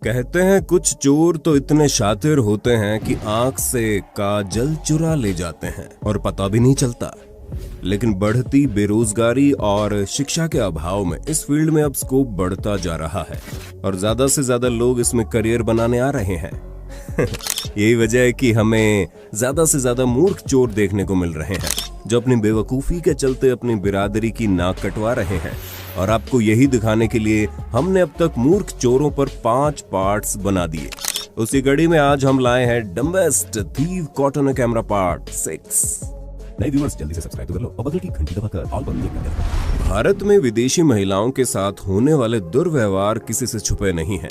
कहते हैं कुछ चोर तो इतने शातिर होते हैं कि आंख से काजल चुरा ले जाते हैं और पता भी नहीं चलता। लेकिन बढ़ती बेरोजगारी और शिक्षा के अभाव में इस फील्ड में अब स्कोप बढ़ता जा रहा है और ज्यादा से ज्यादा लोग इसमें करियर बनाने आ रहे हैं। यही वजह है कि हमें ज्यादा से ज्यादा मूर्ख चोर देखने को मिल रहे हैं जो अपनी बेवकूफी के चलते अपनी बिरादरी की नाक कटवा रहे हैं। और आपको यही दिखाने के लिए हमने अब तक मूर्ख चोरों पर 5 पार्ट्स बना दिए। उसी कड़ी में आज हम लाए हैं dumbest thief caught on camera part 6। नए व्यूअर्स जल्दी से सब्सक्राइब कर लो और बगल की घंटी दबाकर ऑल पर क्लिक कर दो। भारत में विदेशी महिलाओं के साथ होने वाले दुर्व्यवहार किसी से छुपे नहीं हैं।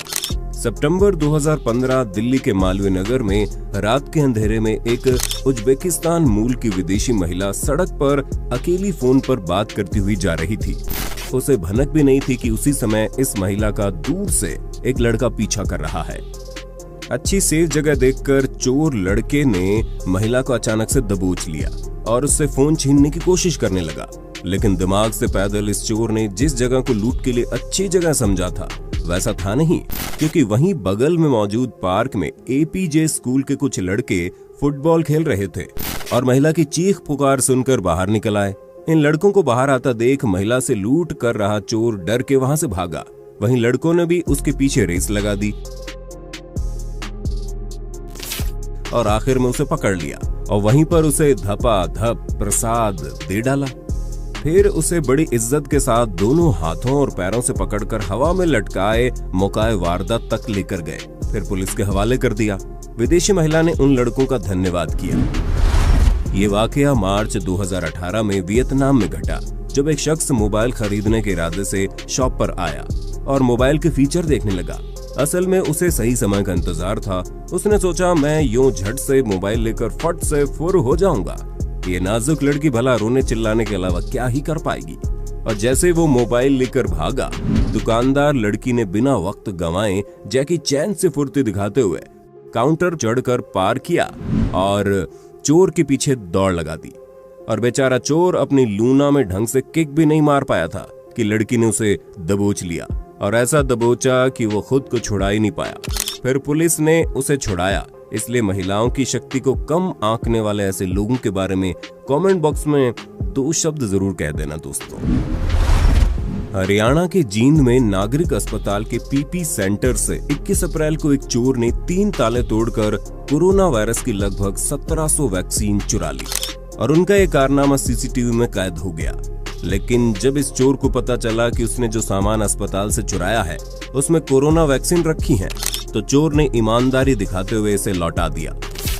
सितंबर 2015 दिल्ली के मालवीय नगर में रात के अंधेरे में एक उज्बेकिस्तान मूल की विदेशी महिला सड़क पर अकेली फोन पर बात करती हुई जा रही थी। उसे भनक भी नहीं थी कि उसी समय इस महिला का दूर से एक लड़का पीछा कर रहा है। अच्छी सेफ जगह देखकर चोर लड़के ने महिला को अचानक से दबोच लिया और उससे फोन छीनने की कोशिश करने लगा। लेकिन दिमाग से पैदल इस चोर ने जिस जगह को लूट के लिए अच्छी जगह समझा था वैसा था नहीं, क्योंकि वहीं बगल में मौजूद पार्क में एपीजे स्कूल के कुछ लड़के फुटबॉल खेल रहे थे और महिला की चीख पुकार सुनकर बाहर निकल आए। इन लड़कों को बाहर आता देख महिला से लूट कर रहा चोर डर के वहां से भागा। वहीं लड़कों ने भी उसके पीछे रेस लगा दी और आखिर में उसे पकड़ लिया और वहीं पर उसे धपाधप प्रसाद दे डाला। फिर उसे बड़ी इज्जत के साथ दोनों हाथों और पैरों से पकड़कर हवा में लटकाए मौकाए वारदात तक लेकर गए। फिर पुलिस के हवाले कर दिया। विदेशी महिला ने उन लड़कों का धन्यवाद किया। ये वाकया मार्च 2018 में वियतनाम में घटा, जब एक शख्स मोबाइल खरीदने के इरादे से शॉप पर आया और मोबाइल के फीचर देखने लगा। असल में उसे सही समय का इंतजार था। उसने सोचा मैं यूं झट से मोबाइल लेकर फट से फुर हो जाऊंगा। ये नाजुक लड़की भला रोने चिल्लाने के अलावा क्या ही कर पाएगी। और जैसे वो मोबाइल लेकर भागा, दुकानदार लड़की ने बिना वक्त गंवाए जैकी चैन से फुर्ती दिखाते हुए काउंटर चढ़कर पार किया और चोर के पीछे दौड़ लगा दी। और बेचारा चोर अपनी लूना में ढंग से किक भी नहीं मार पाया था कि लड़की ने उसे दबोच लिया और ऐसा दबोचा कि वो खुद को छुड़ा ही नहीं पाया। फिर पुलिस ने उसे छुड़ाया। इसलिए महिलाओं की शक्ति को कम आंकने वाले ऐसे लोगों के बारे में कमेंट बॉक्स में 2 शब्द जरूर कह देना दोस्तों। हरियाणा के जींद में नागरिक अस्पताल के पीपी सेंटर से 21 अप्रैल को एक चोर ने 3 ताले तोड़कर कोरोना वायरस की लगभग 1700 वैक्सीन चुरा ली और उनका ये कारनामा सीसीटीवी में कैद हो गया। लेकिन जब इस चोर को पता चला कि उसने जो सामान अस्पताल से चुराया है उसमें कोरोना वैक्सीन रखी है, तो चोर ने ईमानदारी दिखाते हुए इसे लौटा दिया।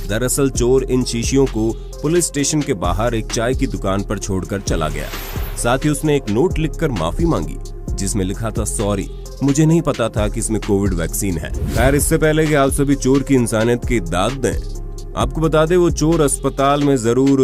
दरअसल चोर इन शीशियों को पुलिस स्टेशन के बाहर एक चाय की दुकान पर छोड़कर चला गया। साथ ही उसने एक नोट लिखकर माफी मांगी जिसमें लिखा था सॉरी, मुझे नहीं पता था कि इसमें कोविड वैक्सीन है। खैर, इससे पहले कि आप सभी चोर की इंसानियत की दाद दें, आपको बता दें वो चोर अस्पताल में जरूर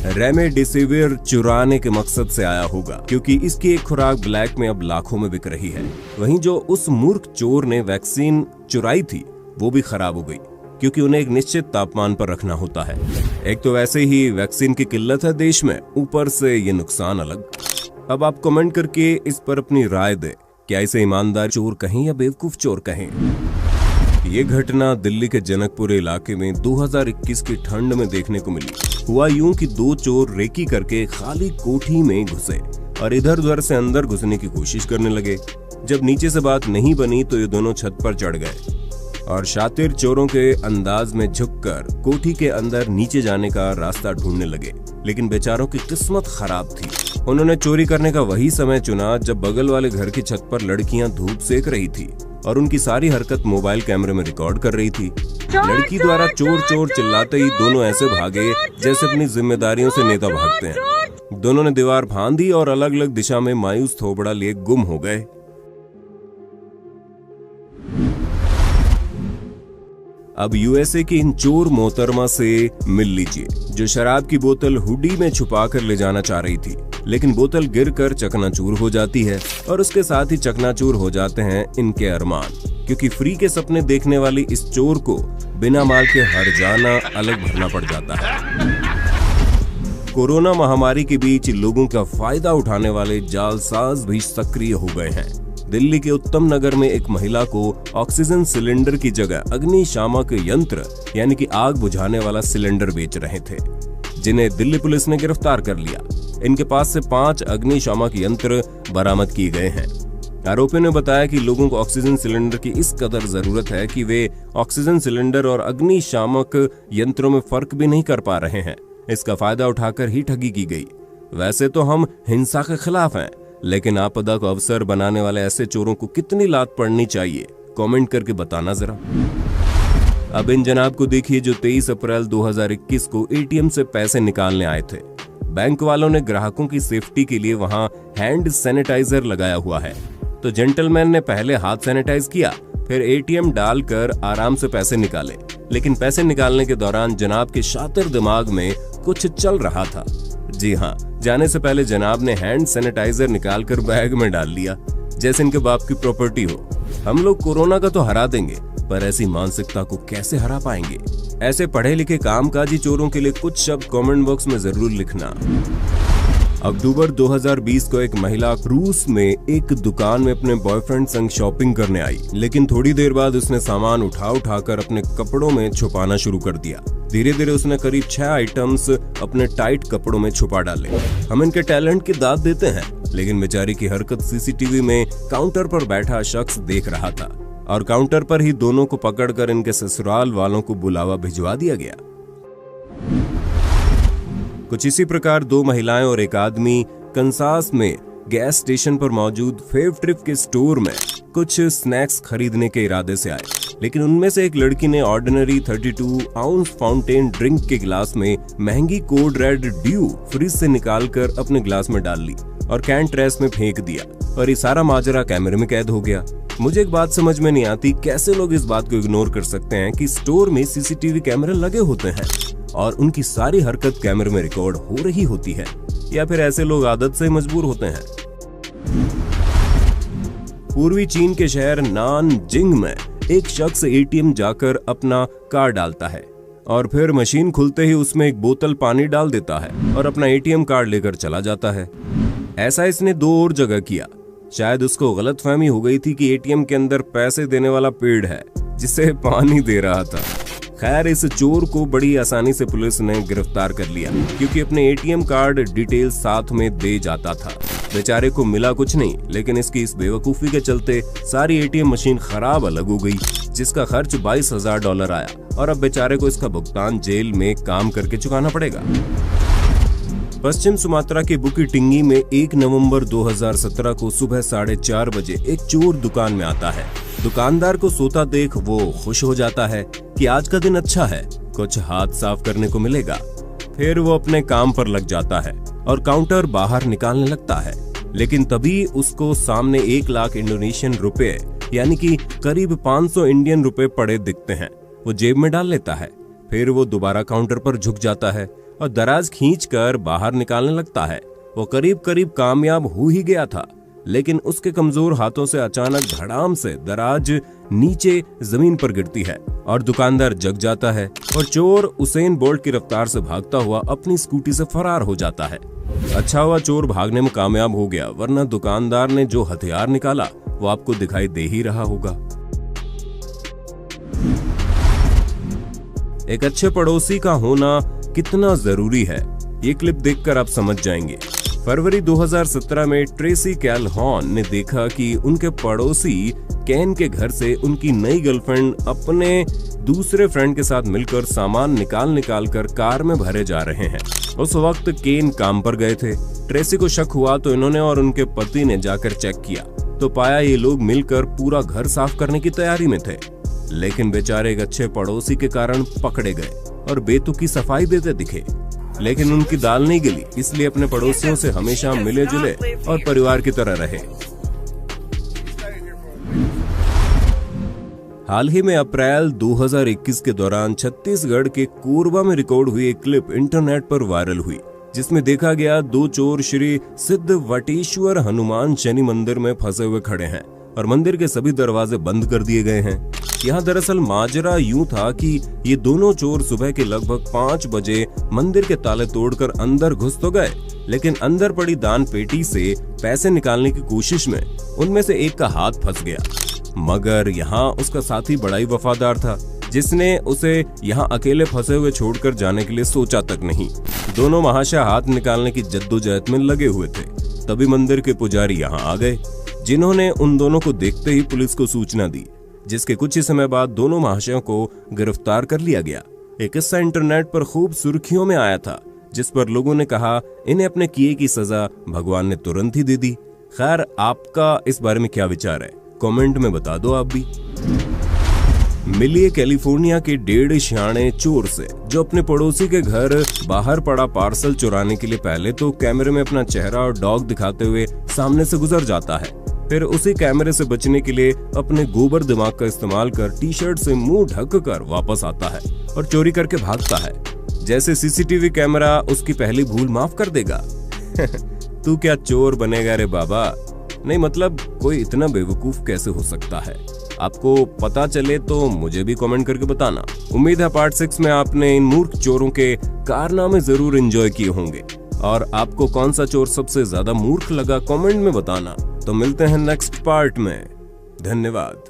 रेमडेसिविर चुराने के मकसद से आया होगा, क्योंकि इसकी एक खुराक ब्लैक में अब लाखों में बिक रही है। वहीं जो उस मूर्ख चोर ने वैक्सीन चुराई थी वो भी खराब हो गई, क्योंकि उन्हें एक निश्चित तापमान पर रखना होता है। एक तो वैसे ही वैक्सीन की किल्लत है देश में, ऊपर से ये नुकसान अलग। अब आप कमेंट करके इस पर अपनी राय दें, क्या इसे ईमानदार चोर कहें या बेवकूफ चोर कहें। ये घटना दिल्ली के जनकपुर इलाके में 2021 की ठंड में देखने को मिली। हुआ यूं कि 2 चोर रेकी करके खाली कोठी में घुसे और इधर उधर से अंदर घुसने की कोशिश करने लगे। जब नीचे से बात नहीं बनी तो ये दोनों छत पर चढ़ गए और शातिर चोरों के अंदाज में झुककर कोठी के अंदर नीचे जाने का रास्ता ढूंढने लगे। लेकिन बेचारों की किस्मत खराब थी। उन्होंने चोरी करने का वही समय चुना जब बगल वाले घर की छत पर लड़कियां धूप सेक रही थी और उनकी सारी हरकत मोबाइल कैमरे में रिकॉर्ड कर रही थी। लड़की द्वारा चोर चोर चिल्लाते ही दोनों ऐसे भागे जैसे अपनी जिम्मेदारियों से नेता भागते हैं। दोनों ने दीवार फांदी और अलग अलग दिशा में मायूस थोबड़ा लिए गुम हो गए। अब यूएसए की इन चोर मोहतरमा से मिल लीजिए, जो शराब की बोतल हुडी में छुपाकर ले जाना चाह रही थी, लेकिन बोतल गिरकर चकनाचूर हो जाती है और उसके साथ ही चकनाचूर हो जाते हैं इनके अरमान, क्योंकि फ्री के सपने देखने वाली इस चोर को बिना माल के हर जाना अलग भरना पड़ जाता है। कोरोना महामारी के बीच लोगों का फायदा उठाने वाले जालसाज भी सक्रिय हो गए हैं। दिल्ली के उत्तम नगर में एक महिला को ऑक्सीजन सिलेंडर की जगह अग्निशामक यंत्र यानी कि आग बुझाने वाला सिलेंडर बेच रहे थे, जिन्हें दिल्ली पुलिस ने गिरफ्तार कर लिया। इनके पास से 5 अग्निशामक यंत्र बरामद किए गए हैं। आरोपियों ने बताया कि लोगों को ऑक्सीजन सिलेंडर की इस कदर जरूरत है कि वे ऑक्सीजन सिलेंडर और अग्निशामक यंत्रों में फर्क भी नहीं कर पा रहे हैं। इसका फायदा उठाकर ही ठगी की गई। वैसे तो हम हिंसा के खिलाफ हैं, लेकिन आपदा को अवसर बनाने वाले ऐसे चोरों को कितनी लात पड़नी चाहिए, कमेंट करके बताना जरा। अब इन जनाब को देखिए जो 23 अप्रैल 2021 को एटीएम से पैसे निकालने आए थे। बैंक वालों ने ग्राहकों की सेफ्टी के लिए वहां हैंड सैनिटाइजर लगाया हुआ है, तो जेंटलमैन ने पहले हाथ सैनिटाइज किया, फिर एटीएम डालकर आराम से पैसे निकाले। लेकिन पैसे निकालने के दौरान जनाब के शातिर दिमाग में कुछ चल रहा था। जी हाँ, जाने से पहले जनाब ने हैंड सैनिटाइजर निकालकर बैग में डाल लिया, जैसे इनके बाप की प्रॉपर्टी हो। हम लोग कोरोना का तो हरा देंगे, पर ऐसी मानसिकता को कैसे हरा पाएंगे? ऐसे पढ़े लिखे कामकाजी चोरों के लिए कुछ शब्द कमेंट बॉक्स में जरूर लिखना। अक्टूबर 2020 को एक महिला रूस में एक दुकान में अपने बॉयफ्रेंड संग शॉपिंग करने आई, लेकिन थोड़ी देर बाद उसने सामान उठाकर अपने कपड़ों में छुपाना शुरू कर दिया। धीरे धीरे उसने करीब 6 आइटम्स अपने टाइट कपड़ों में छुपा डाले। हम इनके टैलेंट की दाद देते हैं, लेकिन बेचारी की हरकत सीसीटीवी में काउंटर पर बैठा शख्स देख रहा था और काउंटर पर ही दोनों को पकड़कर इनके ससुराल वालों को बुलावा भिजवा दिया गया। कुछ इसी प्रकार 2 महिलाएं और एक आदमी कंसास में गैस स्टेशन पर मौजूद फेव ट्रिप के स्टोर में कुछ स्नैक्स खरीदने के इरादे से आए, लेकिन उनमें से एक लड़की ने ऑर्डिनरी 32 आउंस फाउंटेन ड्रिंक के गिलास में महंगी कोड रेड ड्यू फ्रिज से निकालकर अपने गिलास में डाल ली और कैन ट्रेस में फेंक दिया, और ये सारा माजरा कैमरे में कैद हो गया। मुझे एक बात समझ में नहीं आती, कैसे लोग इस बात को इग्नोर कर सकते हैं कि स्टोर में सीसीटीवी कैमरे लगे होते हैं और उनकी सारी हरकत कैमरे में रिकॉर्ड हो रही होती है, या फिर ऐसे लोग आदत से मजबूर होते हैं। पूर्वी चीन के शहर नानजिंग में एक शख्स एटीएम जाकर अपना कार्ड डालता है और फिर मशीन खुलते ही उसमें एक बोतल पानी डाल देता है और अपना एटीएम कार्ड लेकर चला जाता है। ऐसा इसने 2 और जगह किया। शायद उसको गलतफहमी हो गई थी कि एटीएम के अंदर पैसे देने वाला पेड़ है जिसे पानी दे रहा था। खैर, इस चोर को बड़ी आसानी से पुलिस ने गिरफ्तार कर लिया, क्योंकि अपने एटीएम कार्ड डिटेल साथ में दे जाता था। बेचारे को मिला कुछ नहीं, लेकिन इसकी इस बेवकूफी के चलते सारी एटीएम मशीन खराब अलग हो गई, जिसका खर्च $22,000 आया, और अब बेचारे को इसका भुगतान जेल में काम करके चुकाना पड़ेगा। पश्चिम सुमात्रा के बुकी टिंगी में 1 नवंबर 2017 को सुबह 4:30 बजे एक चोर दुकान में आता है। दुकानदार को सोता देख वो खुश हो जाता है कि आज का दिन अच्छा है, कुछ हाथ साफ करने को मिलेगा। फिर वो अपने काम पर लग जाता है और काउंटर बाहर निकालने लगता है, लेकिन तभी उसको सामने 1 लाख इंडोनेशियन रुपए यानी कि करीब 500 इंडियन रुपए पड़े दिखते हैं। वो जेब में डाल लेता है। फिर वो दोबारा काउंटर पर झुक जाता है और दराज खींचकर बाहर निकालने लगता है। वो करीब करीब कामयाब हो ही गया था, लेकिन उसके कमजोर हाथों से अचानक धड़ाम से दराज नीचे जमीन पर गिरती है और दुकानदार जग जाता है और चोर उसेन बोल्ट की रफ्तार से भागता हुआ अपनी स्कूटी से फरार हो जाता है। अच्छा हुआ चोर भागने में कामयाब हो गया, वरना दुकानदार ने जो हथियार निकाला वो आपको दिखाई दे ही रहा होगा। एक अच्छे पड़ोसी का होना कितना जरूरी है, ये क्लिप देखकर आप समझ जाएंगे। फरवरी 2017 में ट्रेसी कैलहॉन ने देखा कि उनके पड़ोसी केन के घर से उनकी नई गर्लफ्रेंड अपने दूसरे फ्रेंड के साथ मिलकर सामान निकाल कर कार में भरे जा रहे हैं। उस वक्त केन काम पर गए थे। ट्रेसी को शक हुआ तो इन्होंने और उनके पति ने जाकर चेक किया तो पाया ये लोग मिलकर पूरा घर साफ करने की तैयारी में थे, लेकिन बेचारे एक अच्छे पड़ोसी के कारण पकड़े गए और बेतुकी सफाई देते दिखे। लेकिन उनकी दाल नहीं गली, इसलिए अपने पड़ोसियों से हमेशा मिले जुले और परिवार की तरह रहे। हाल ही में अप्रैल 2021 के दौरान छत्तीसगढ़ के कोरबा में रिकॉर्ड हुई एक क्लिप इंटरनेट पर वायरल हुई, जिसमें देखा गया 2 चोर श्री सिद्ध वटेश्वर हनुमान शनि मंदिर में फंसे हुए खड़े हैं और मंदिर के सभी दरवाजे बंद कर दिए गए हैं। यहाँ दरअसल माजरा यूं था कि ये दोनों चोर सुबह के लगभग 5 बजे मंदिर के ताले तोड़कर अंदर घुस तो गए, लेकिन अंदर पड़ी दान पेटी से पैसे निकालने की कोशिश में उनमें से एक का हाथ फंस गया। मगर यहाँ उसका साथी बड़ा ही वफादार था, जिसने उसे यहाँ अकेले फंसे हुए छोड़कर जाने के लिए सोचा तक नहीं। दोनों महाशय हाथ निकालने की जद्दोजहद में लगे हुए थे। तभी मंदिर के पुजारी यहाँ आ गए, जिन्होंने उन दोनों को देखते ही पुलिस को सूचना दी, जिसके कुछ ही समय बाद दोनों महाशयों को गिरफ्तार कर लिया गया। एक किस्सा इंटरनेट पर खूब सुर्खियों में आया था, जिस पर लोगों ने कहा इन्हें अपने किए की सजा भगवान ने तुरंत ही दे दी। खैर, आपका इस बारे में क्या विचार है, कमेंट में बता दो आप भी। मिलिए कैलिफोर्निया के 1.5 सियाणे चोर से, जो अपने पड़ोसी के घर बाहर पड़ा पार्सल चुराने के लिए पहले तो कैमरे में अपना चेहरा और डॉग दिखाते हुए सामने से गुजर जाता है, फिर उसी कैमरे से बचने के लिए अपने गोबर दिमाग का इस्तेमाल कर टी-शर्ट से मुंह ढक कर वापस आता है और चोरी करके भागता है। जैसे सीसीटीवी कैमरा उसकी पहली भूल माफ कर देगा। तू क्या चोर बनेगा रे बाबा? नहीं मतलब कोई इतना बेवकूफ कैसे हो सकता है? आपको पता चले तो मुझे भी कमेंट करके बताना। उम्मीद है पार्ट 6 में आपने इन मूर्ख चोरों के कारनामे जरूर एंजॉय किए होंगे, और आपको कौन सा चोर सबसे ज्यादा मूर्ख लगा कमेंट में बताना। तो मिलते हैं नेक्स्ट पार्ट में। धन्यवाद।